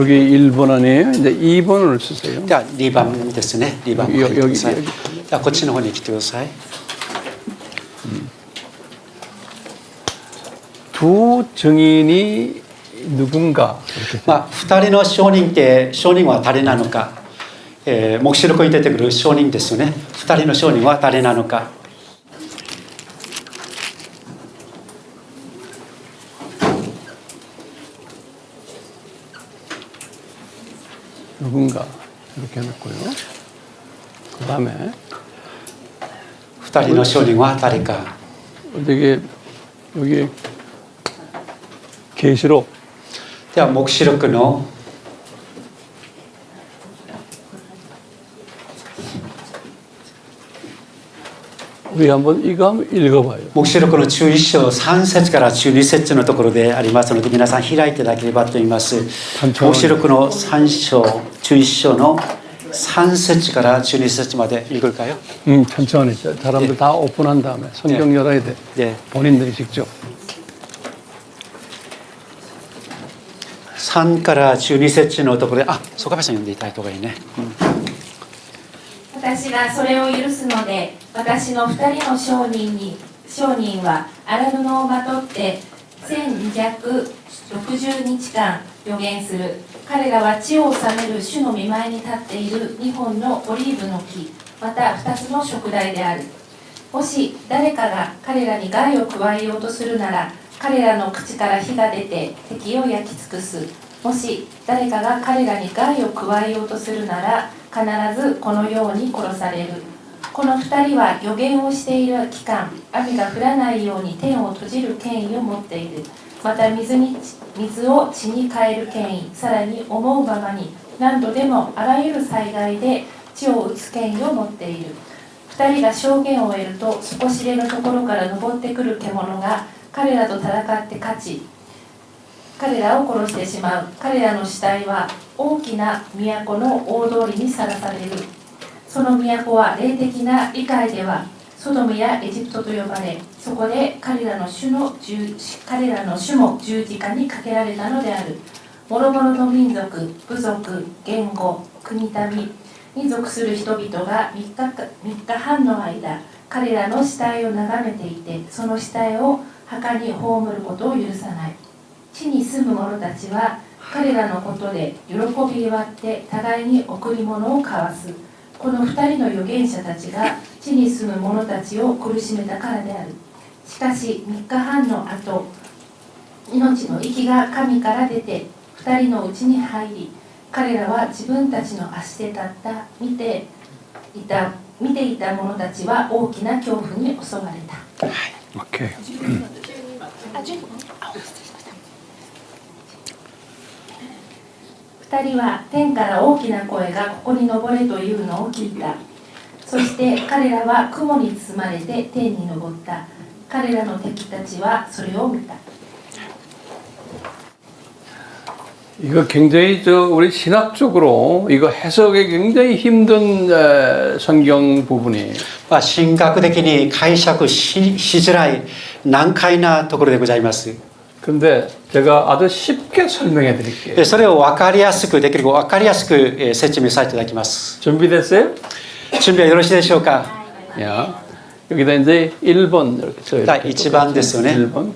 거기 1번 아니에요? 이제 2번을 쓰세요. では2番ですね。2番書いてください。ではこっちの方に来てください。 두 증인이 누군가. 2人の証人って証人は誰なのか、黙示録に出てくる証人ですよね。2人の証人は誰なのか。 누군가 이렇게 해놓고요. 그 다음에 2人の証人は誰か。 되게 여기 계시록 では黙示録の 우리 한번 이거 한번 읽어봐요. 黙示録の11章3節から12節のところでありますので、皆さん開いていただければと思います。黙示録の3章11章の3節から12節まで읽을까요? 천천히 사람들 다 오픈한 다음에 성경 열어야 돼. 네. 본인들이 직접. 3から12節のところで、曽我部さん読んでいただいた方がいいね。私がそれを許すので、私の2人の証人は荒布をまとって1260日間予言する。彼らは地を治める主の御前に立っている2本のオリーブの木、また2つの燭台である。もし誰かが彼らに害を加えようとするなら、彼らの口から火が出て敵を焼き尽くす。もし誰かが彼らに害を加えようとするなら、必ずこのように殺される。この2人は予言をしている期間、雨が降らないように天を閉じる権威を持っている。また水を血に変える権威、さらに思うままに何度でもあらゆる災害で地を打つ権威を持っている。2人が証言を得ると、底知れのところから登ってくる獣が彼らと戦って勝ち、彼らを殺してしまう。彼らの死体は大きな都の大通りにさらされる。その都は霊的な理解ではソドムやエジプトと呼ばれ、そこで彼らの主も十字架にかけられたのである。諸々の民族、部族、言語、国民に属する人々が3日半の間、彼らの死体を眺めていて、その死体を墓に葬ることを許さない。地に住む者たちは彼らのことで喜び祝って互いに贈り物を交わす。この2人の預言者たちが地に住む者たちを苦しめたからである。しかし3日半の後、命の息が神から出て2人のうちに入り、彼らは自分たちの足で立った見ていた者たちは大きな恐怖に襲われた。はい、OK。2人は天から大きな声がここに登れというのを聞いた。そして彼らは雲に包まれて天に昇った。彼らの敵たちはそれを見た。 이거 굉장히 우리 신학적으로 이거 해석이 굉장히 힘든 성경 부분이에요. 神学的に解釈しづらい難解なところでございます。 근데 제가 아주 쉽게 설명해 드릴게요. それを分かりやすくできる分かりやすく説明させていただきます。 준비됐어요? 準備はよろしいでしょうか。 야, 여기다 이제 1번 이렇게 써요. 第1番ですよね。 1번.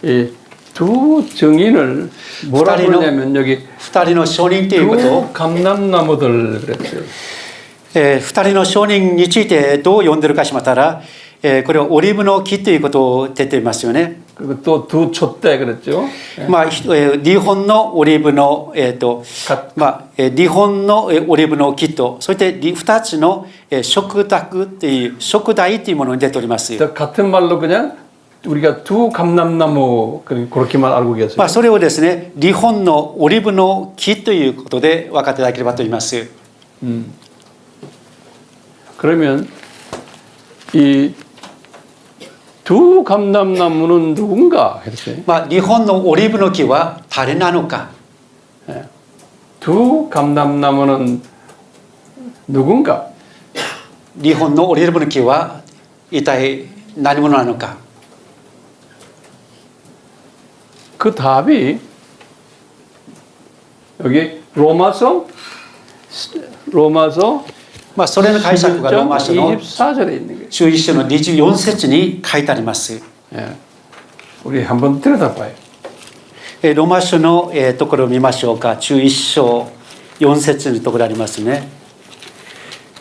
이 두 증인을 뭐라고 그러냐면 여기 2人の証人ということを 두 감람나무들 그랬어요. 2人の証人についてどう呼んでるかしまったら、これはオリーブの木ということを出ていますよね。 그리고 또 두 촛대 그랬죠. 2本のオリーブの2本のオリーブの木と、そして2つの燭台というものに出ております。 같은 말로 그냥 우리가 두 감람나무 그렇게만 알고 계세요. それをですね、2本のオリーブの木ということで分かっていただければと思います。 그러면 이 두 감람나무는 누군가 했어요. 2本のオリーブの木は誰なのか。 두 감람나무는 누군가? 2本のオリーブの木は一体何者なのか。그 답이 여기 로마서 まあそれの解釈がローマ書の 24절에 있는 거예요. 11章の24節に書いてあります。 예. 우리 한번 들여다봐요. ローマ書のところを見ましょうか。11章4節のところありますね。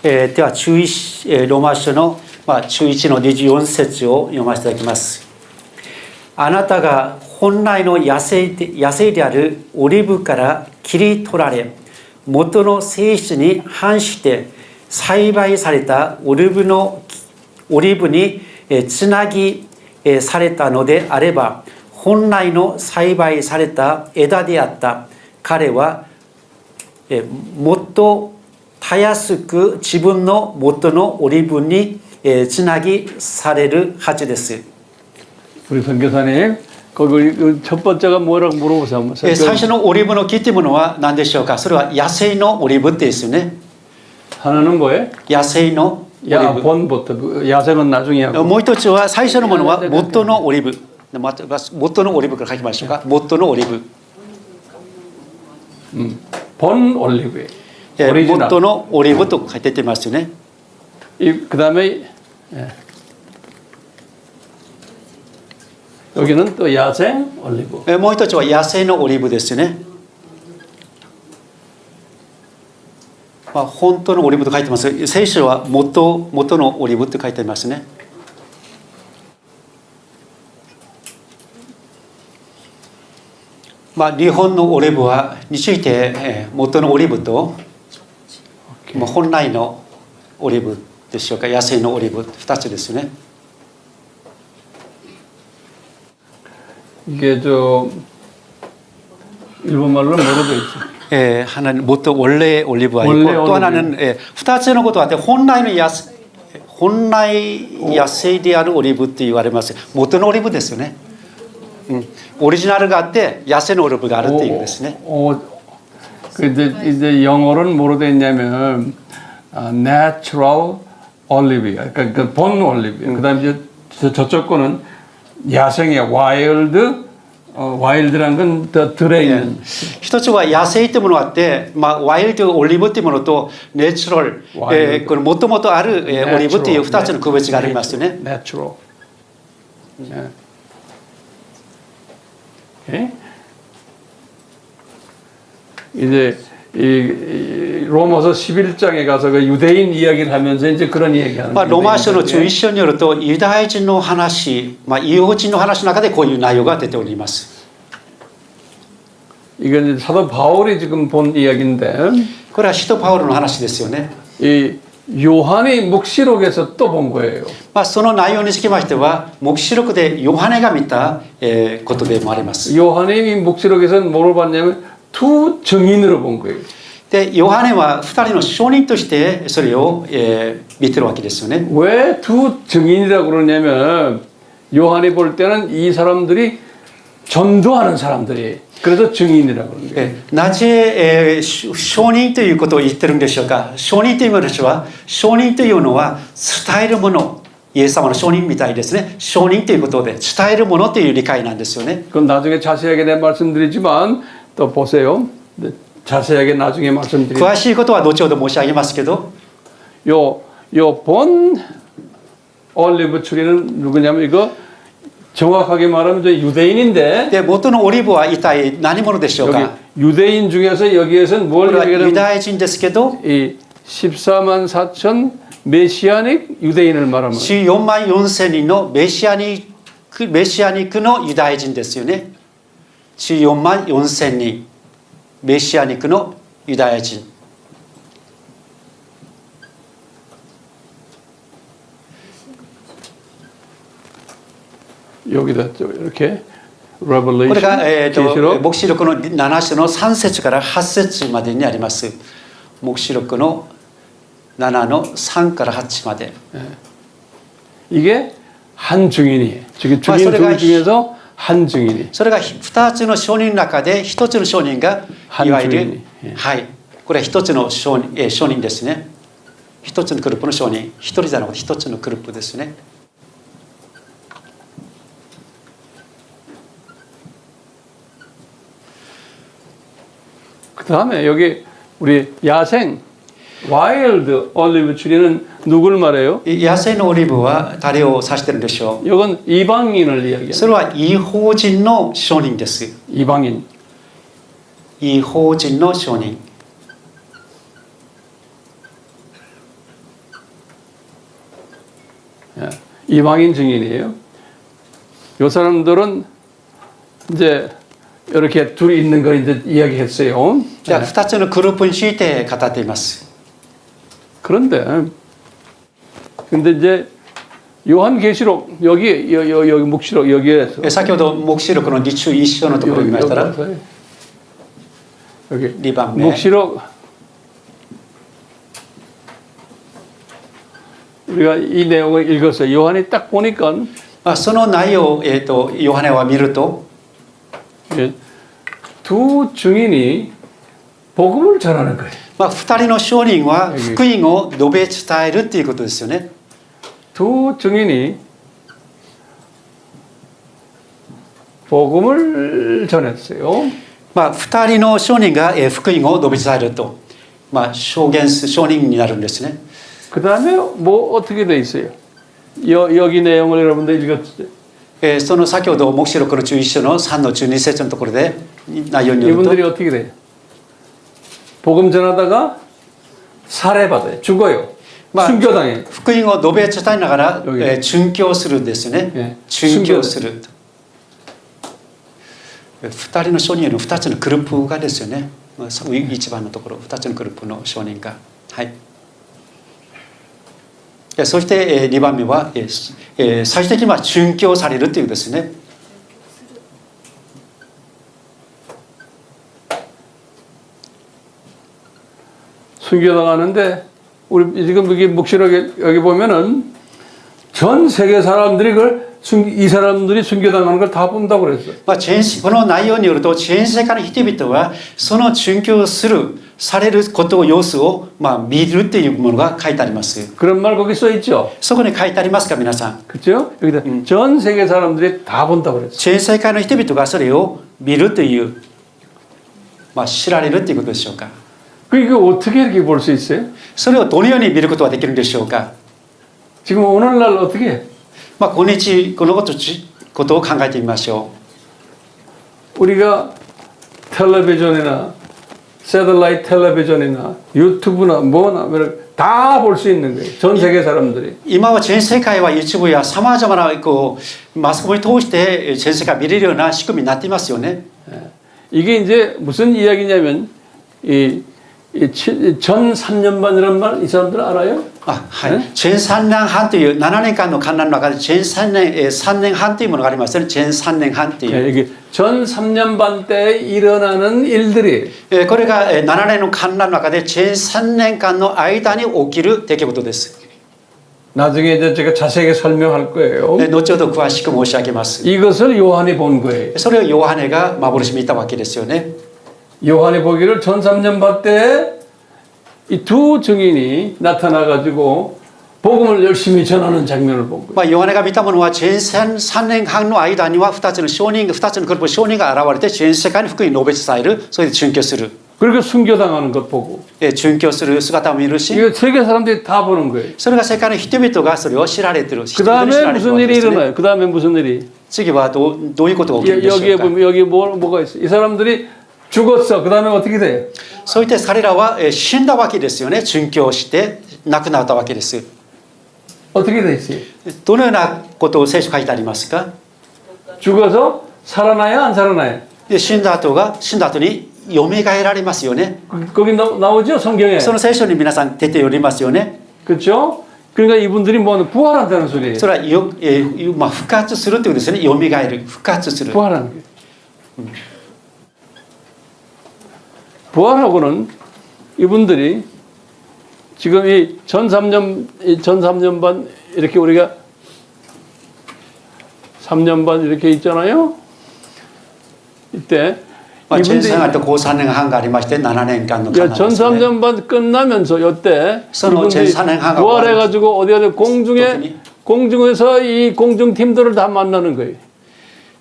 ではローマ書の中1の24節を読ませていただきます。あなたが本来の野生であるオリーブから切り取られ、元の性質に反して栽培されたオリーブにつなぎされたのであれば、本来の栽培された枝であった彼はもっとたやすく自分の元のオリーブにつなぎされるはずです。 우리 선교사님, 거기 첫 번째가 뭐라고 물어보세요. 最初のオリーブの木というものは何でしょうか。それは野生のオリーブですね。 하나는 뭐예요? 野生のオリーブ。 본부터 야생은 나중에 하고. もう一つは最初のものは元のオリーブ。元のオリーブから書きましょうか。元のオリーブ。 본 올리브예요. 元のオリーブと書いてますよね。 그다음에 여기는 또 야생 올리브. もう一つは野生のオリーブですよね。本当のオリーブと書いてます。聖書は元のオリーブと書いてますね。日本のオリーブについて元のオリーブと本来のオリーブでしょうか。野生のオリーブ2つですよね。 이게 일본말로는 뭐라고 있죠? 하나는 원래 올리브가 있고 또 하나는 2つのことがあって本来野生であるオリーブって言われます。元のオリーブですよね。オリジナルがあって野生のオリーブがあるっていうですね。 이제 영어로는 뭐로 돼 있냐면 natural olive, 그러니까 본 올리브. 그다음에 이제 저쪽 거는 야생의 와일드란 건 더 들어있는. 一つは野生というものがあって、ワイルドオリーブというものとネチュラル、これもともとあるオリーブという2つの区別がありますよね。 Natural. 이제 이 로마서 11장에 가서 그 유대인 이야기를 하면서 이제 그런 얘기하는. ローマ書の11章によるとユダヤ人の話、異邦人の話の中でこういう内容が出ております。 이건 사도 바울이 지금 본 이야기인데. これは使徒パウロの話ですよね。 이 요한의 묵시록에서 또 본 거예요. その内容につきましては黙示録でヨハネが見たことでもあります。 요한의 묵시록에서는 뭐로 봤냐면 두 증인으로 본 거예요. でヨハネは2人の証人としてそれを見てるわけですよね。 왜 두 증인이라고 그러냐면 요한이 볼 때는 이 사람들이 전도하는 사람들이 그래서 증인이라고 그러는 거예요. なぜ証人ということを言ってるんでしょうか。証人というのは証人というのは伝えるもの、イエス様の証人みたいですね。証人ということで伝えるものという理解なんですよね。 그건 나중에 자세하게 내가 말씀드리지만 또 보세요. 자세하게 나중에 말씀드릴게요. 詳しいことは後ほど申し上げますけど、 요 본 올리브 추리는 누구냐면 이거 정확하게 말하면 저 유대인인데 で元のオリーブは一体何者でしょう 여기 か。 유대인 중에서 여기에서는 こ 뭘 れはユ 얘기하냐면 ダヤ人ですけど、 이 14만 4천 메시아닉 유대인을 말하면 14万4千人のメシアニックのユダヤ人ですよね。14万4千人メシアニックのユダヤ人。 여기다 이렇게 これ Revelation が、계시록 黙示録の7章の3節から8節までにあります。黙示録の7の3から8まで。 이게 한 증인이에요. 증인 둘 중에서 한 증인이. それが2つの証人の中で1つの証人がいわゆる、はい、これは1つの証人ですね。1つのグループの証人、1人じゃなくて1つのグループですね。 그다음에 여기 우리 야생 와일드 올리브 추리는 누굴 말해요? 野生のオリーブは誰を指してるんでしょ 이건 이방인을 う 이야기해요. それは違法人の証人です 이방인. 違法人の証人 예, 이방인 증인이에요. 요 사람들은 이제 이렇게 둘이 있는 걸 이제 이야기했어요. じゃあ2つのグループについて語っています 그런데 근데 이제 요한계시록 여기 여기 묵시록 여기에서 先ほど黙示録の21章のところを見ましたら 여기 2番目 묵시록 우리가 이 내용을 읽었어요. 요한이 딱 보니까 その内容を、ヨハネは見ると 예, 두 증인이 복음을 전하는 거예요. 2人の証人は福音を述べ伝えるっていうことですよね 두 증인이 복음을 전했어요. 2人の証人が福音を述べ伝えると、証人になるんですね 그 다음에 뭐 어떻게 돼 있어요? 여기 내용을 여러분들 읽었죠? その先ほど黙示録の11章の3の12節のところで内容によると 이분들이 어떻게 돼요? 복음 전하다가 살해받아요. 죽어요. 순교당해요. 福音を述べ伝えながら、여기 殉教するんですね、 예. 殉教する2人の証人の2つのグループがですよね、一番のところ2つのグループの証人がはいそして2番目は最終的には殉教されるというですね 순교당하는데 우리 지금 여기 묵시록에 여기 보면은 전 세계 사람들이 이 사람들이 순교당하는 걸 다 본다고 그랬어요. この内容によると全世界の人々はその殉教されることを様子を見るっていうものが書いてあります 그런 말 거기 써 있죠. そこに書いてありますか皆さん 그렇죠? 여기다 전 세계 사람들이 다 본다고 그랬어요. 全世界の人々がそれを見るという知られるということでしょうか 그게 어떻게 이렇게 볼 수 있어요? それをどのように見ることができるんでしょうか 지금 오늘날 어떻게 해요? 今日このことを考えてみましょ 우리가 텔레비전이나 세텔라이트 텔레비전이나 유튜브나 뭐나 다 볼 수 있는 거예요. 전 세계 사람들이. う今は全世界は YouTube やさまざまなマスコミを通して全世界見れるような仕組みになっていますよね 이게 이제 무슨 이야기냐면 전 3년반이라는 말 이 사람들 알아요? はい全3年半という7年間の観覧の中で全3年半というものがありますね全3年半という 이게 전 3년반 때 일어나는 일들이 これが7年の観覧の中で全3年間の間に起きる出来事です 나중에 이제 제가 자세하게 설명할 거예요. 後ほど詳しく申し上げます 이것을 요한이 본 거예요. それをヨハネが幻見たわけですよね 요한이 보기를 전 3년반 때 이 두 증인이 나타나가지고 복음을 열심히 전하는 장면을 본 거예요. ヨハネが見たものは全3年半の間には2つのグループ証人が現れて全世界に福音を述べ伝えるそれで殉教する 그렇게 순교당하는 것 보고 殉教する姿を見るし 이거 세계 사람들이 다 보는 거예요. それが世界の人々がそれを知られている 그 다음에 무슨 일이 일어나요? 그 다음에 무슨 일이? 次はどういうことが起きるんでしょ 여기에 うか 보면 여기 뭐가 있어? 이 사람들이 죽었어. 그 다음에 어떻게 돼요? そういって彼らは死んだわけですよね殉教して亡くなったわけです 어떻게 돼 있어요? どのようなことを聖書書いてありますか 죽어서 살아나야 안 살아나요? で死んだ後に蘇られますよね 거기 나오죠 성경에. その聖書に皆さん出ておりますよね 그렇죠? 그러니까 이분들이 뭐는 부활한다는 소리예요. それは復活するということですね蘇る復活する 부활하는 게. 부활하고는 이분들이 지금 이 전 3년 반 이렇게 우리가 3년 반 이렇게 있잖아요. 이때 前世があって高3年半がありまして7年間の観覧です、ね、 전 3년 반 끝나면서 이때 이분들이 부활해가지고 어디 공중에서 이 공중팀들을 다 만나는 거예요.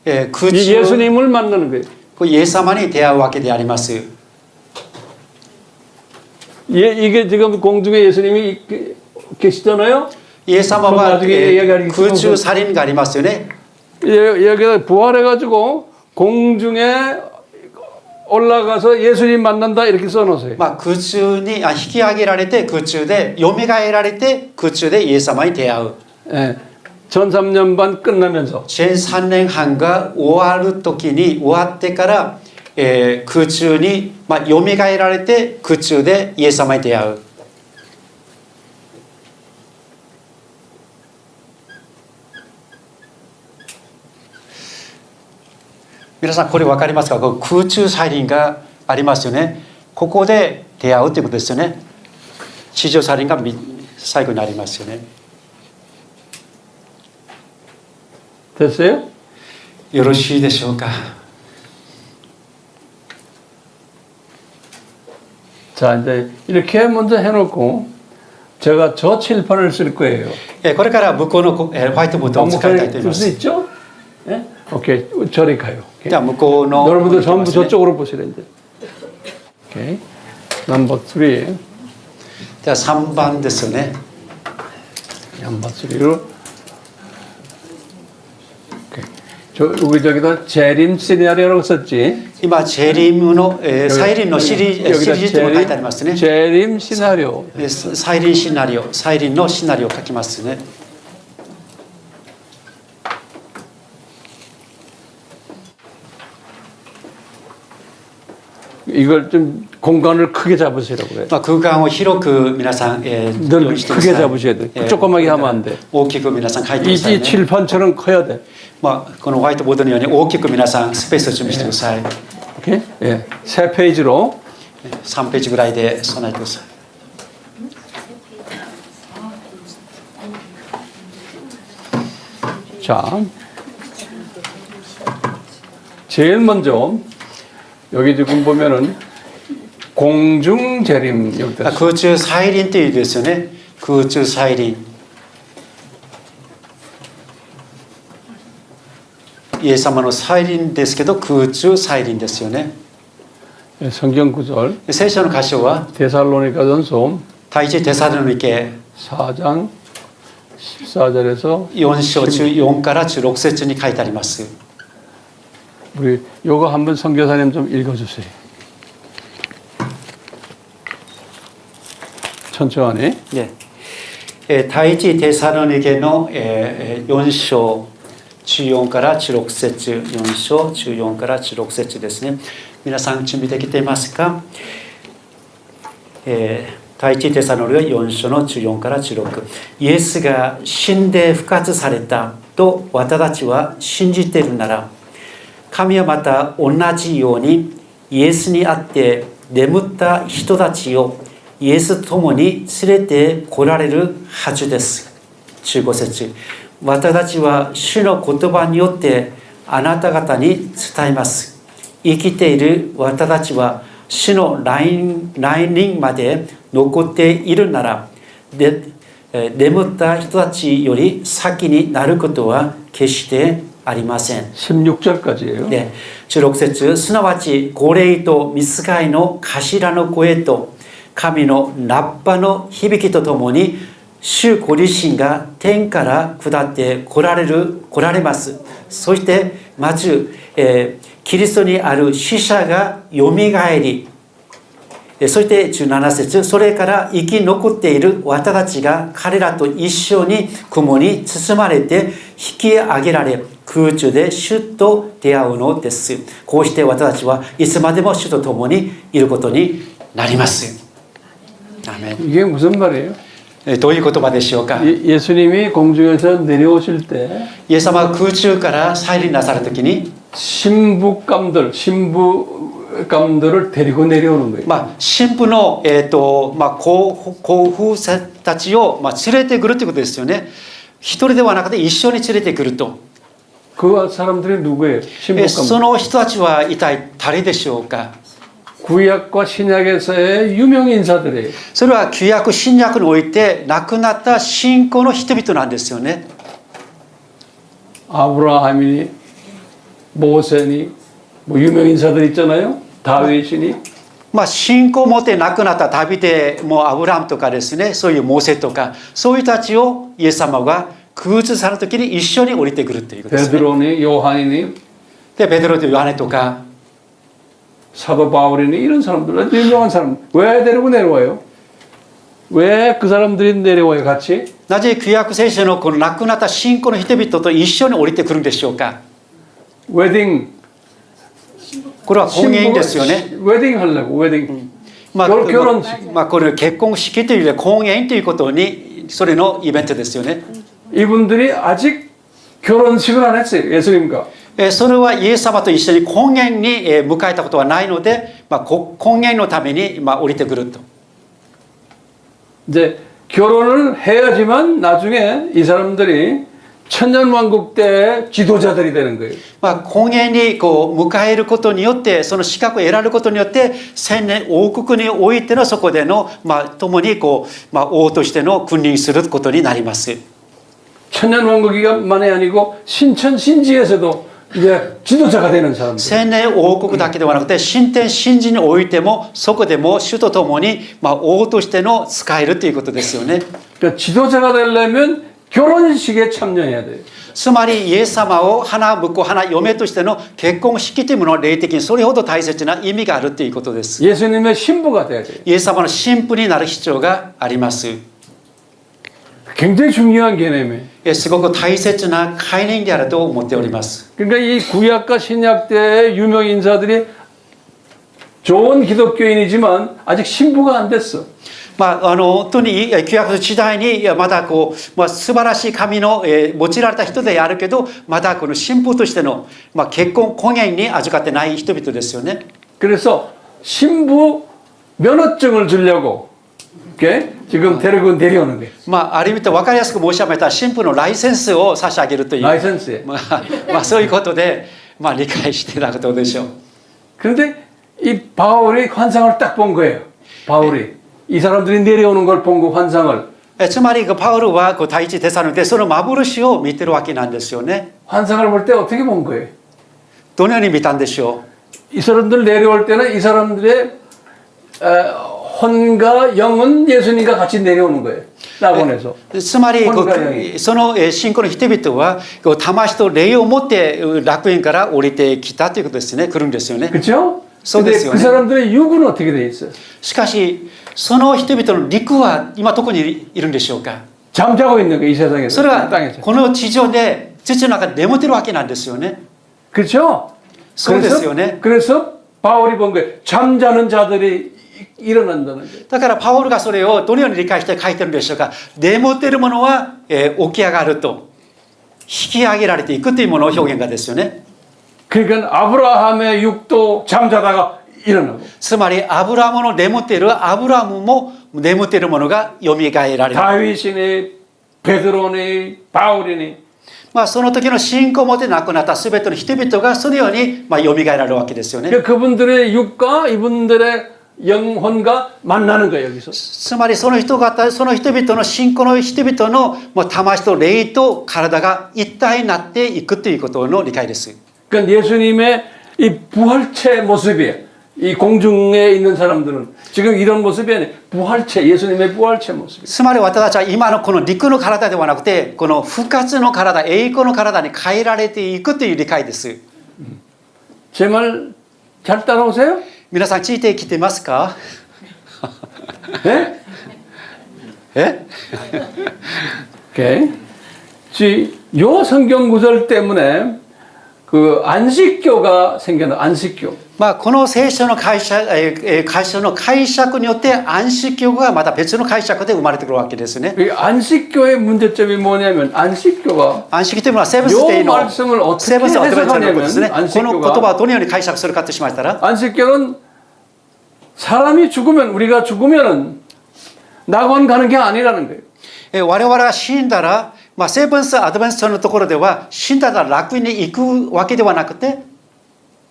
이 예수님을 만나는 거예요. イエス様に出会うわけであります 이게 지금 공중에 예수님이 계시잖아요. イエス様は 나중에 얘기하기 空中サリンがありますよね。 여기가 부활해가지고 공중에 올라가서 예수님 만난다 이렇게 써놓으세요. まあ、空中に引き上げられて空中で蘇られて空中でイエス様に出会う。 예, 전 3년 반 끝나면서 全3年半が終わる時に終わってから、空中に、蘇られて空中でイエス様に出会う。皆さんこれ分かりますか？この空中サイリンがありますよね。ここで出会うということですよね。地上サイリンが最後にありますよね。 됐어요? よろしいでしょうか。 자 이제 이렇게 먼저 해놓고 제가 저 칠판을 쓸 거예요. これから向こうのホワイトボードを使いたいと思いま 쓸 수 す。 있죠? 예? 오케이 저리 가요. 오케이. じゃあ向こうの 여러분들 전부 저쪽으로 보시래 이제. 오케이. 넘버 3. じゃあ3番ですよね。 넘버 3로. 오케이. 우리 저기다 재림 시나리오라고 썼지. 今ジェリムの、サイリンのシリーズと書いてありますね。 재림 시나리오. サイリンシナリオ、サイリンのシナリオを書きますね。 이걸 좀 공간을 크게 잡으시라고 그래요. 空間を広く皆さん、늘 用意してくださ 크게 い。 잡으셔야 돼. 조그맣게 하면 안 돼. 大きく皆さん書いてく 이 ださいね。 칠판처럼 커야 돼. このホワイトボードのように大きく皆さんスペースを準備してください。 오케이? 예. 세 페이지로. 3ページぐらいで備えてください。 자. 제일 먼저 여기 지금 보면은 공중 재림 여기다 空中サイリンという意味ですよね。空中サイリン。イエス様のサイリンですけど空中サイリンですよね。 성경 구절 聖書の箇所は 데살로니가전서 第一テサロニケ 4장 14절에서 4章14から16節に書いてあります。 우리 요거 한번 선교사님 좀 읽어주세요. 천천히. 第一テサロニケの4章14から16節、4章14から16節ですね。皆さん準備できていますか？第一テサロニケ4章の14から16。イエスが死んで復活されたと私たちは信じているなら、神はまた同じようにイエスにあって眠った人たちをイエスと共に連れて来られるはずです。15節。私たちは主の言葉によってあなた方に伝えます。生きている私たちは主の来臨まで残っているなら、眠った人たちより先になることは決してありません。 16절까지예요. 16節、すなわち号令と御使いの頭の声と神のラッパの響きとともに主ご自身が天から下って来られます。そしてまず、キリストにある死者がよみがえり、そして17節、それから生き残っている私たちが彼らと一緒に雲に包まれて引き上げられ、空中で主と出会うのです。こうして私たちはいつまでも主と共にいることになります。アーメン。 이게 무슨 말이에요? どういう言葉でしょうか？ 예수님이 공중에서 내려오실 때 イエス様は空中から再臨なさるときに、 신부감들을 데리고 내려오는 거예요. 神父の、候補者たちを、連れてくるということですよね。一人ではなくて一緒に連れてくると。 그 사람들이 누구예요? そ 신부감. の人たちは一体誰でしょうか？ 구약과 신약에서의 유명 인사들이에요. それは旧約新約において亡くなった信仰の人々なんですよね。 아브라함이니 모세니 뭐 유명 인사들 있잖아요. 다윗이니 まあ、信仰を持って亡くなったダビデもアブラハムとかですね、そういうモーセとか、そういう人たちをイエス様が空中される時に一緒に降りてくるということですね。 베드로니, 요한이니, で、ペテロとヨハネとか、 사도 바울이니 이런 사람들 아주 유명한 사람 왜 데리고 내려와요? 왜 그 사람들이 내려와요 같이? なぜ旧約聖書のこの亡くなった信仰の人々と一緒に降りてくるんでしょうか。 웨딩 これは婚姻ですよね。 웨딩 하려고 웨딩 まあ、 결혼식 まあ、これ結婚式というより婚姻ということに、それのイベントですよね。 이분들이 아직 결혼식을 안 했어요 예수님과. それはイエス様と一緒に婚姻に迎えたことはないので、まあ、婚姻のためにまあ降りてくると。 이제 결혼을 해야지만 나중에 이 사람들이 천년왕국 때 지도자들이 되는 거예요. まあ、婚姻にこう迎えることによって、その資格を得られることによって、千年王国においてのそこでの、まあ、共にこう、まあ、王としての君臨することになります。 천년왕국이만이 아니고 신천 신지에서도 이제 지도자가 되는 사람들. 千年王国だけではなくて、新天新地においても、そこでも主と共に、まあ、王としての使えるということですよね。 그러니까 지도자가 되려면 결혼식에 참여해야 돼요. つまりイエス様を花婿花嫁としての結婚式というものは霊的にそれほど大切な意味があるということです。 예수님의 신부가 돼야 돼요. イエス様の新婦になる必要があります。 굉장히 중요한 개념이에요. すごく大切な概念であると思っております。 그러니까 이 구약과 신약 때의 유명 인사들이 좋은 기독교인이지만 아직 신부가 안 됐어. まあ、本当に旧約の時代にまだこう、まあ、素晴らしい神の用いられた人であるけど、まだこの新婦としての、まあ、結婚婚姻に預かってない人々ですよね。 그래서 신부 면허증을 주려고 이렇게 지금 데리고 내려오는 거예요. まあ、ある意味で分かりやすく申し上げた新婦のライセンスを差し上げるという、 라이센스에. まあ、そういうことで、まあ、理解していただくことでしょう。 그런데 이 바울이 환상을 딱 본 거예요. 바울이 이 사람들이 내려오는 걸 본 그 환상을. つまりパウロはこう第一テサロニケでその幻を見てるわけなんですよね。 환상을 볼 때 어떻게 본 거예요? どのように見たんでしょう。 이 사람들 내려올 때는 이 사람들의 혼과 영은 예수님과 같이 내려오는 거예요. 낙원에서. つまりこ本が良うその信仰の人々はこう魂と霊を持って楽園から降りてきたということですね。来るんですよね。 그렇죠?そう 근데 ですよ 그 ね。 사람들의 육은 어떻게 돼 있어요? しかしその人々の陸は今どこにいるんでしょうか。 잠자고 있는 거예요, 이 세상에서. それは 땅에서. この地上で土の中で眠ってるわけなんですよね。 그렇죠? そうですよね。 그래서 바울이 본 거예요. 잠자는 자들이 일어난다는 거예요. だからパウロがそれをどのように理解して書いてるんでしょうか。眠っているものは、起き上がると引き上げられていくというものを表現がですよね。 그러니까 아브라함의 육도 잠자다가 일어나고 つまりアブラハムの眠っているアブラハムも眠っているものがよみがえられる。 다윗이니 베드로니 바울이니 まあその時の信仰を持って亡くなったすべての人々がそのようにまあよみがえられるわけですよね。 그러니까 그분들의 육과 이분들의 영혼과 만나는 거예요 여기서. つまりその人々の信仰の人々のもう魂と霊と体が一体になっていくということの理解です。 그러니까 예수님의 이 부활체 모습이에요. 이 공중에 있는 사람들은 지금 이런 모습이 아니에요. 부활체, 예수님의 부활체 모습이에요. つまり私たちは今のこの陸の体ではなくてこの復活の体、栄光の体に変えられていくという理解です。 제 말 잘 따라오세요? 皆さんついてきてますか？ 네? え？ 오케이. 요 성경 구절 때문에 그 안식교가 생겨나 안식교. まあこの聖書の解釈によって安息教がまた別の解釈で生まれてくるわけですね。 이 안식교의 문제점이 뭐냐면 안식교가 安息というのはセブンスデイ 요 の 말씀을 어떻게 セブンスアドベンチャーのことですね。 해석하냐면 この言葉 안식교가 をどのように解釈するかとしましたら、 안식교는 사람이 죽으면 우리가 죽으면은 낙원 가는 게 아니라는 거예요. 我々が死んだら、まあ、セブンスアドベンチャーのところでは死んだら楽に行くわけではなくて、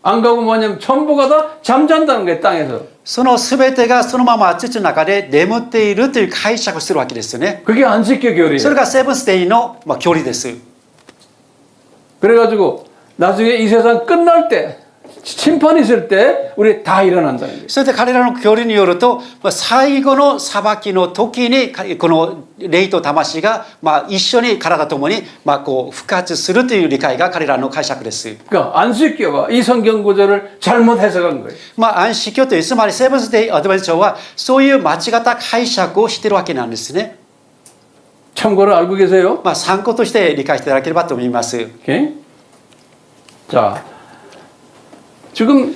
안 가고 뭐냐면 전부가 다 잠잔다는 거예요 땅에서. その全てがそのまま土の中で眠っているという解釈をするわけですよね。 그게 안식교 それ 교리예요. がセブンスデイのまあ教理です。 그래가지고 나중에 이 세상 끝날 때 심판이 있을 때 우리 다 일어난다는 거예요. それで彼らの教理によると、最後の裁きの時にこの霊と魂が一緒に体ともにこう復活するという理解が彼らの解釈です。 그러니까 안식교가 이 성경 구절을 잘못 해석한 거예요. 安息教というつまりセブンスデイアドベンチャーはそういう間違った解釈をしているわけなんですね。 참고로 알고 계세요? 参考として理解していただければと思います。 오케이? 자, 지금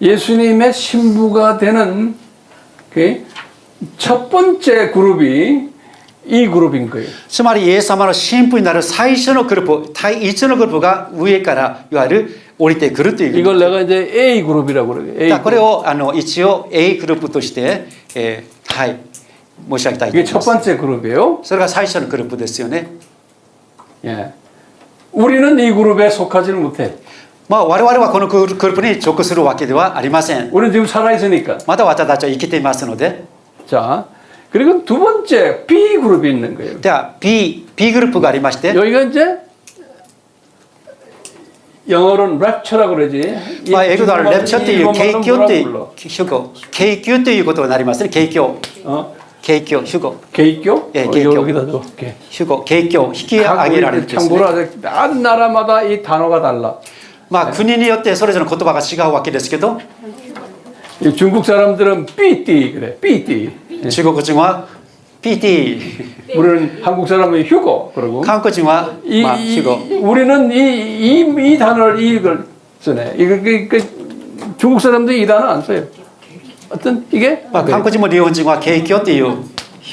예수님의 신부가 되는 오케이? 첫 번째 그룹이 이 그룹인 거예요. つまりイエス様の神父になる最初のグループ、第一のグループが上からいわゆる降りてくるという。 이걸 내가 이제 A 그룹이라고 그래요. A これを一応 A グループとして、はい申し上げたいと思 이게 い 첫 ます。 번째 그룹이에요. それが最初のグループですよね。 예. 우리는 이 그룹에 속하지는 못해. 我々はこのグループに属するわけではありません。 우리는 지금 살아 있으니까. まだ私たちは生きていますので。 자, 그리고 두 번째 B 그룹이 있는 거예요. では B グループがありまして、 여기가 이제 영어로는 랩처라고 그러지. 英語ではレプチャーという景 일본말로는 況という 뭐라고 불러? 主語、景況ということになりますね。景況、 景況、主語、 개익교? 예, 개익교. 여기다 줘. 오케이. 主語、景況、引き上げられるんですね。 참고로 아주 한 나라마다 이 단어가 달라. 国によってそれぞれの言葉が違うわけですけど、 이 중국 사람들은 삐띠 그래. 삐띠. 中国人は PT、 우리는 한국 사람은 휴고 그러고. 韓国人は主語。 우리는 이 단어를 이걸 쓰네. 중국 사람도 이 단어 안 써요. 어떤 이게? 韓国人も日本人は景況という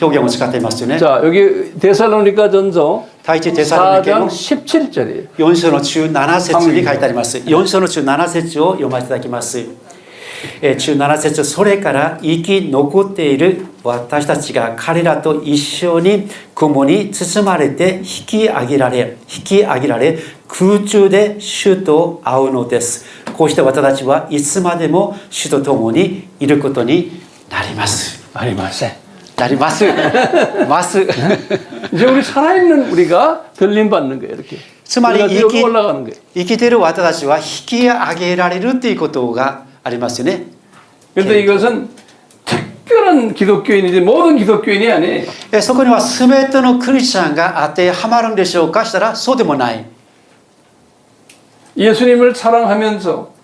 表現を使っていますよね。 자, 여기 데살로니가 전서 第一テサロニケ 4장 の 17절이에요. 4章の17節に書いてあります。4章の17節を読ませていただきます。17節、それから生き残っている私たちが彼らと一緒に雲に包まれて引き上げられ空中で主と会うのです。こうして私たちはいつまでも主と共にいることになります。 아니마세. なります。ます。 이제 우리 살아있는 우리가 들림 받는 거예요, 이렇게. つまり 우리가 뒤로 올라가는 거예요. 生きている私たちは引き上げられるということがありますよね。 그런데 이것은 특별한 기독교인이지 모든 기독교인이 아니에요. そこには全てのクリスチャンが当てはまるんでしょうかしたらそうでもない。 예수님을 사랑하면서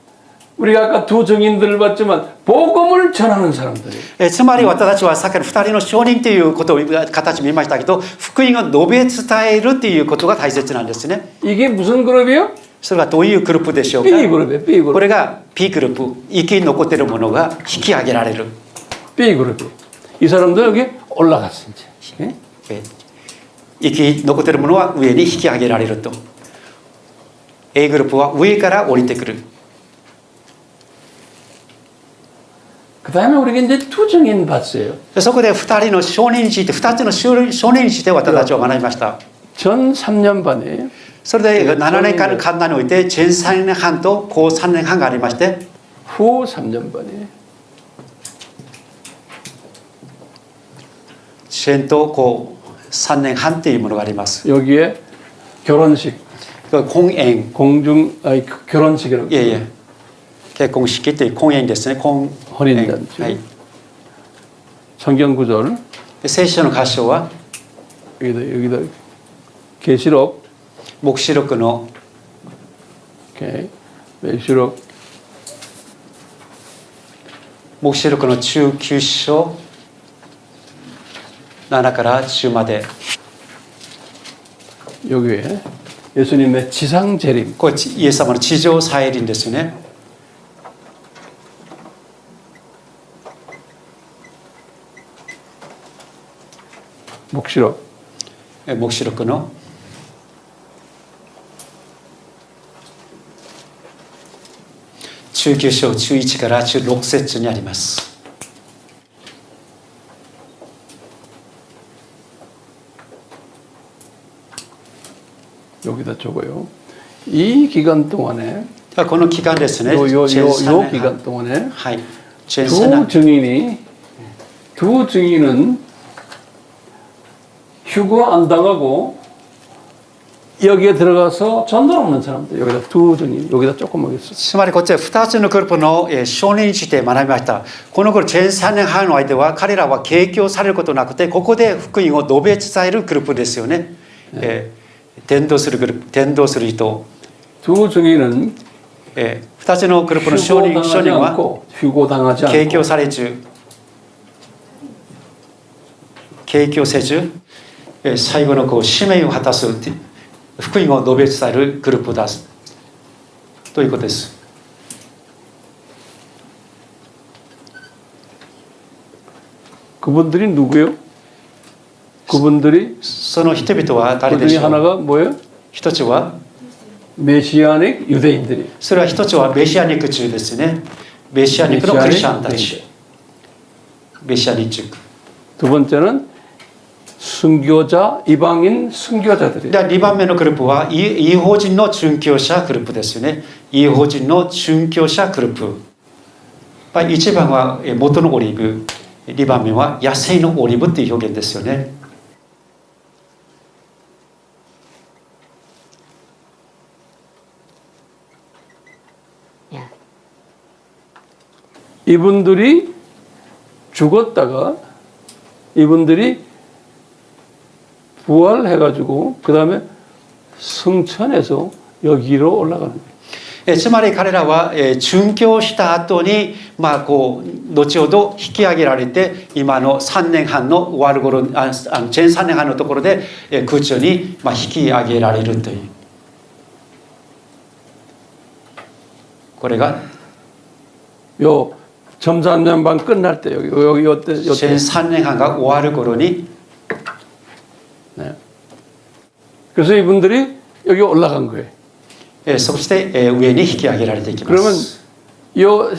우리가 아까 두 증인들을 봤지만 복음을 전하는 사람들이에요. つまり私たちはさっきの2人の証人ということを形見ましたけど、福音を述べ伝えるということが大切なんですね。 이게 무슨 그룹이요? それがどういうグループでしょうか。 B 그룹이에요. B こ 그룹. れが P グループ、生き残っているものが引き上げられる。 B 그룹이. 이 사람도 여기 올라갔어 이제. 예? 生き残っているものは上に引き上げられると。A グループは上から降りてくる。 그다음에 우리가 이제 두 증인 봤어요. そこで2人の証人について、2つの証人について私たちは学びました。 전 3년 반이에요. それで7年間において前3年半と後3年半がありまして、 후 3년 반이에요. 前と後3年半というものがあります。 여기에 결혼식, 婚宴、 결혼식이라고. いえいえ、結婚式という婚宴ですね。婚宴。 혼인잔치. はい。 성경 구절 聖書の箇所は 여기다 계시록. 黙示録の 오케이. 계시록 黙示録の19章7から10まで。 여기에 예수님의 지상 재림. これイエス様の地上再臨ですよね。 黙示録黙示録の19章11から16節にあります。 여기다 적어요. 이 기간 동안에 この期間ですね。 요 13年 기간 동안에 はい。 두 13 증인은 휴거 안 당하고 여기에 들어가서 전도를 하는 사람들 여기다 두 증인 여기다 조금 하겠어. つまりこっちは2つのグループの証人について学びました。この頃全3年半の間は彼らは景気をされることなくてここで福音を述べ伝えるグループですよね。伝道するグループ、伝道する人。 두 증인은 2つのグループの証人 휴고당하지 は 않고 휴고당하지 景気 않고 をされず景気をせず最後のこう使命を果たす福音を述べ伝えるグループだということです。 그분들이 누구예요? 그분들이 その人々は誰 그 で 중에 しょう。 하나가 뭐예요? 一つは 메시아닉 유대인들이 それは一つはメシアニック中ですね。メシアニックのクリスチャンたち。メシアニック。 두 번째는 순교자 이방인 순교자들이 で、2番目のグループは異邦人の殉教者グループですよね。異邦人の殉教者グループ。1番は元のオリーブ、2番目は野生のオリーブという表現ですよね。 이분들이 죽었다가 이분들이 부활해가지고 그 다음에 승천해서 여기로 올라가는 거예요. つまり彼らは殉教した後にこう後ほど引き上げられて今の3年半の終わる頃前3年半のところで空中に引き上げられるというこれが 요 점산년반 끝날 때 여기 요때 3年半が終わる頃に 네. 그래서 이분들이 여기 올라간 거예요. そして上に引き上げられていきま 그러면 す。 요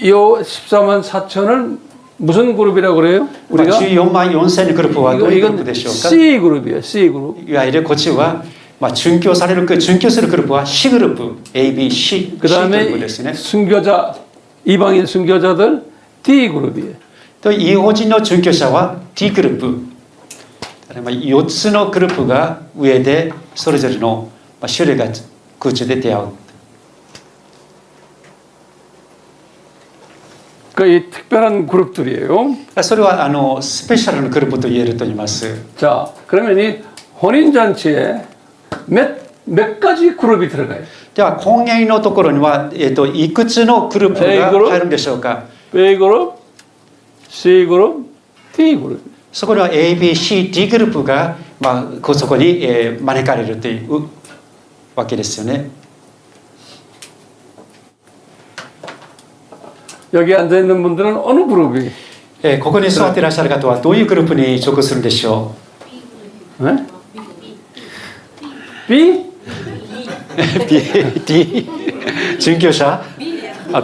14만 4천을 무슨 그룹이라고 그래요? 우리가 14万4千のグループはどういうグループ 이건 でしょうか。 C 그룹이에요. C 그룹. いわゆるこっちは殉教される殉教するグループは C グループ ABC 그 C グループ 다음에 ですね。 순교자 이방인 순교자들 D 그룹이에요. と異邦人の殉教者は T グループ。4つのグループが上でそれぞれの種類が空中で出会う。 그러니까 이 특별한 그룹들이에요. それはスペシャルなグループと言えると言います。 자, 그러면 이 혼인잔치에 몇 가지 그룹이 들어가요? では婚宴のところには、いくつのグループが入るんでしょうか。 B 그룹, C 그룹, D 그룹. そこには ABCD グループが、そこに、招かれるというわけですよね。 여기 앉아 있는 분들은 어느 그룹이? ここに座っていらっしゃる方はどういうグループに属するんでしょ 네? B? う。D 殉教者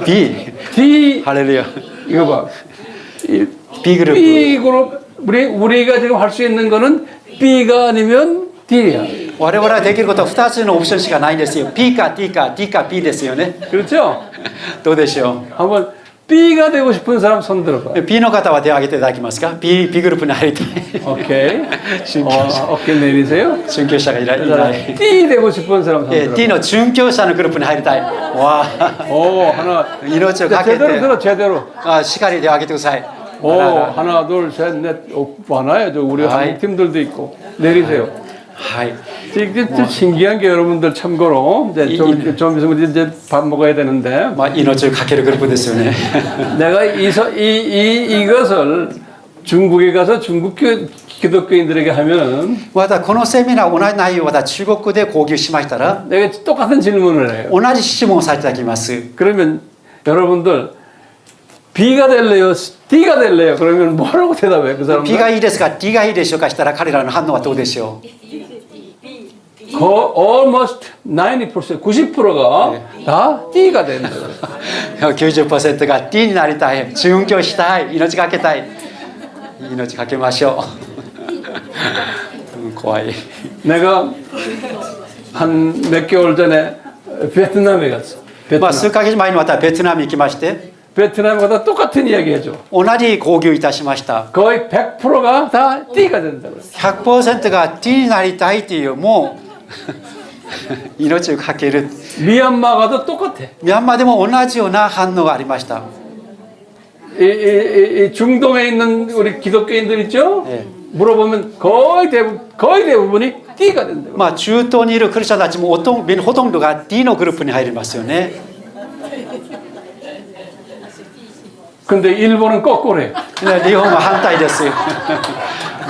B D? ハレルヤ 이거 봐. 이 Bグループ B 그룹 우리가 지금 할 수 있는 거는 B가 아니면 D야. 我々はできることは2つのオプションしかないんですよ。P か D か D か P ですよね。 그렇죠? どうでしょ 한번 B가 되고 싶은 사람 손 들어봐. う。P の方は手を挙げていただけますか。P グループに入りたい。 오케이. 어깨 내리세요. 殉教者がいない。 D 되고 싶은 사람 손 들어봐. T の殉教者のグループに入りたい。わあ、 오, 하나. 命をかけ 제대로 て 들어, 제대로. しっかり手を挙げてください。 오, 하나, 둘, 셋, 넷. 많아요. 저 우리 아이. 한국 팀들도 있고. 내리세요. はい。 이게 좀 신기한 게 여러분들 참고로 이제 좀 있으면 이제 밥 먹어야 되는데 命をかけるグループですよね。 내가 이것을 중국에 가서 중국 기독교인들에게 하면은 またこのセミナー同じ内容をまた中国で講義しましたら 내가 똑같은 질문을 해요. 同じ質問をさせていただきます。 그러면 여러분들 B가 될래요? D가 될래요? 그러면 뭐라고 대답해요? 그 P 사람들? がいいですか D がいいでしょうかしたら彼らの反応はどうでしょう。 almost 90%, 90%가 다 D가 되는 거예요. 90% が D になりたい、殉教したい、命かけたい。命かけましょう。怖い。 내가 한 몇 개월 전에 베트남에 갔어. 数ヶ月前にまたベトナムに行きまして、 베트남에 가다 똑같은 이야기 해줘. 同じ講義をいたしました。 거의 100%가 다 D가 된다고. 100% が D になりたいっていう、もう命をかける 미얀마가도 똑같아. ミャンマーでも同じような反応がありました。 이 중동에 있는 우리 기독교인들 있죠? 예. 물어보면 거의 대부분이 D가 된대요. まあ中東にいるクリスチャンたちもほとんどが D のグループに入りますよね。 근데 일본은 거꾸로래요. 日本は反対ですよ。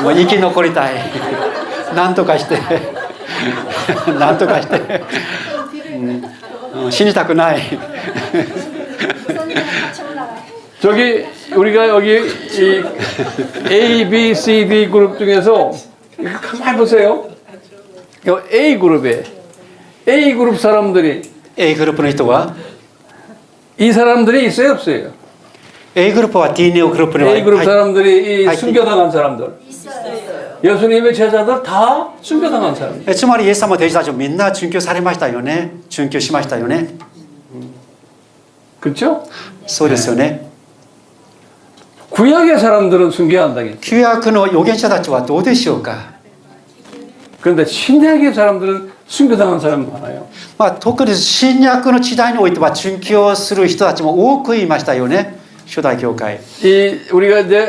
もう生き残りたい。なんとかして、なんとかして、死にたくない。 저기 우리가 여기 이 A, B, C, D 그룹 중에서 가만히 보세요. 이 A 그룹에 A 그룹 사람들이 A グループの人は 이 사람들이 있어요, 없어요? A グループは D のグループには A 그룹 入っ 사람들이 이 하여튼- 순교당한 사람들. 예수님의 제자들 다 순교당한 사람. つまりイエス様と弟子たちもみんな殉教されましたよね。殉教しましたよね。 그렇죠? そうですよね。 구약의 사람들은 순교한다겠죠. 旧約の預言者たちはどうでしょうか。 그런데 신약의 사람들은 순교당한 사람 많아요. まあ、特に新約の時代においては殉教する人たちも多くいましたよね。初代教会。 이 우리가 이제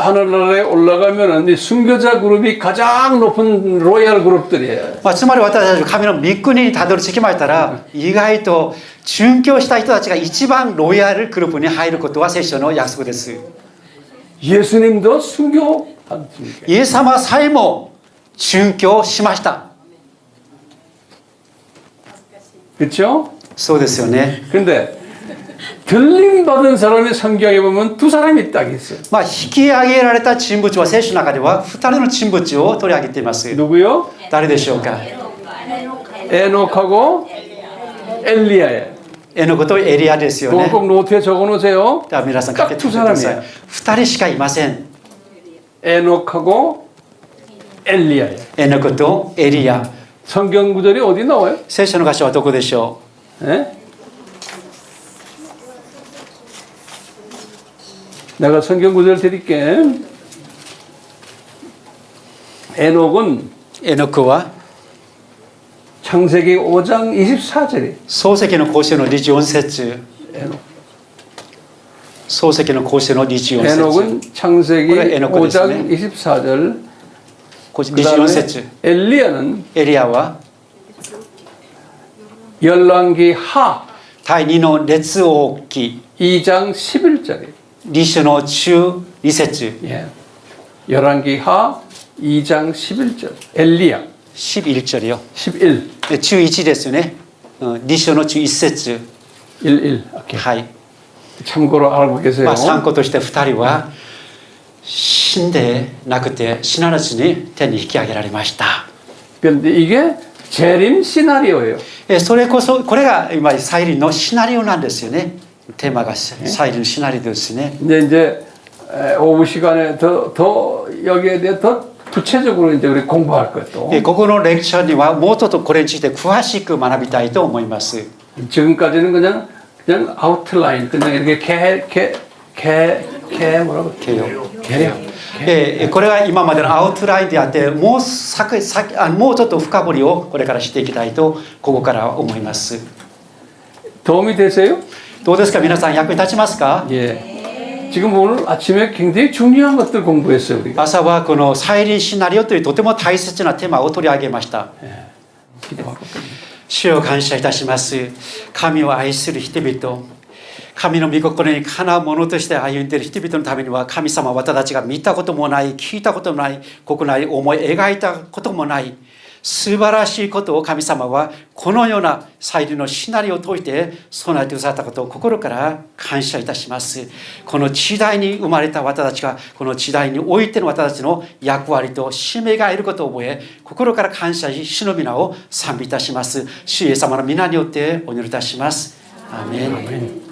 하늘나라에 올라가면은 이 순교자 그룹이 가장 높은 로얄 그룹들이에요. まあ、つまり私たちが神の御国にたどり着きましたら、意外と殉教した人たちが一番ロイヤルグループに入ることは聖書の約束です。 예수님도 순교받습니다. イエス様さえも殉教しました。 그렇죠? そうですよね。 근데 들림 받은 사람이 성경에 보면 두 사람이 딱 있어요. まあ、引き上げられた人物は聖書の中では2人の人物を取り上げています。 누구요? 誰でしょうか。 에녹하고 엘리야예요. エノコとエリアですよ 그거 ね。 꼭 노트에 적어놓으세요. では皆さん書けてください。2人しかいません。 에녹하고 엘리야예요. エノコとエリア。 성경 구절이 어디 나와요? 聖書の箇所はどこでしょ 예? 내가 성경 구절 드릴게. 에녹은 う。エノコは 창세기 5장 24절에 漱石の講師の24節。 에녹. 漱石の講師の24節。 에녹은 창세기 그래, 에녹 5장ですね。 24절. 24節。 엘리야는 エリアは 열왕기 하 第2の列王記 2장 11절에 2章の12節。 예. 열왕기 하 2장 11절. 엘리야 11절이요。 11. 11ですよね。2章の11節。 11. 오케이. はい。 참고로 알고 계세요. まあ、参考として2人は死んでなくて死なずに天に引き上げられました。 그런데 이게 재림 시나리오예요. それこそこれが今再臨のシナリオなんですよね。テーマが再臨のシナリオですね。 이제 오후 시간에 더 여기에 대해 더 구체적으로 이제 우리 공부할 것도 ここのレクチャーにはもうちょっとこれについて詳しく学びたいと思います。 지금까지는 그냥 아웃라인 그냥 이렇게 뭐라고 개요. これは今までのアウトラインであってもうちょっと深掘りをこれからしていきたいとここから思います。 도움이 되세요? どうですか皆さん役に立ちますか？ 예. 지금 오늘 아침에 굉장히 중요한 것들 공부했어요 우리가. 朝はこの再臨シナリオというとても大切なテーマを取り上げました。 기도하고. 主を感謝いたします。神を愛する人々、神の御心にかなうものとして歩んでいる人々のためには、神様は私たちが見たこともない、聞いたこともない、国内思い描いたこともない素晴らしいことを神様はこのような再臨のシナリオを解いて備えてくださったことを心から感謝いたします。この時代に生まれた私たちがこの時代においての私たちの役割と使命がいることを覚え、心から感謝し主の皆を賛美いたします。主イエス様の皆によってお祈りいたします。アーメン。